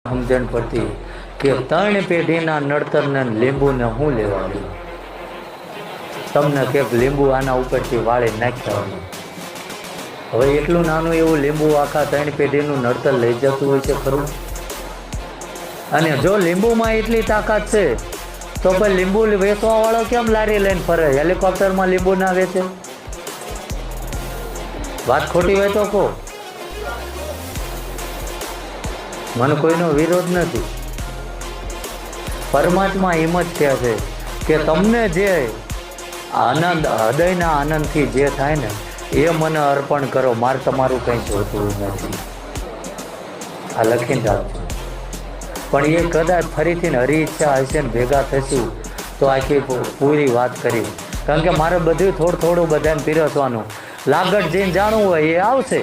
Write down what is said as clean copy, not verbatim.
સમજણ પડતી કે 3 પેઢીના નડતરને લીંબુને હું લેવા દઉં. તમને કંઈક લીંબુ આના ઉપરથી વાળી નાખ્યા. હવે એટલું નાનું એવું લીંબુ આખા 3 પેઢીનું નડતર લઈ જતું હોય છે ખરું. અને જો લીંબુમાં એટલી તાકાત છે તો પછી લીંબુ વેચવા વાળો કેમ લારી લઈને ફરે? હેલિકોપ્ટરમાં લીંબુ ના વેચે? વાત ખોટી હોય તો કહો, મને કોઈનો વિરોધ નથી. પરમાત્મા એમ જ કહે છે કે તમને જે આનંદ, હૃદયના આનંદથી જે થાય ને એ મને અર્પણ કરો, મારે તમારું કંઈ જોતું નથી. આ લખીને રાખજો. પણ એ કદાચ ફરીથી હરી ઈચ્છા હશે ને ભેગા થશું તો આખી પૂરી વાત કરી. કારણ કે મારે બધું થોડું થોડું બધાને પીરસવાનું. લાગટ જઈને જાણવું હોય એ આવશે.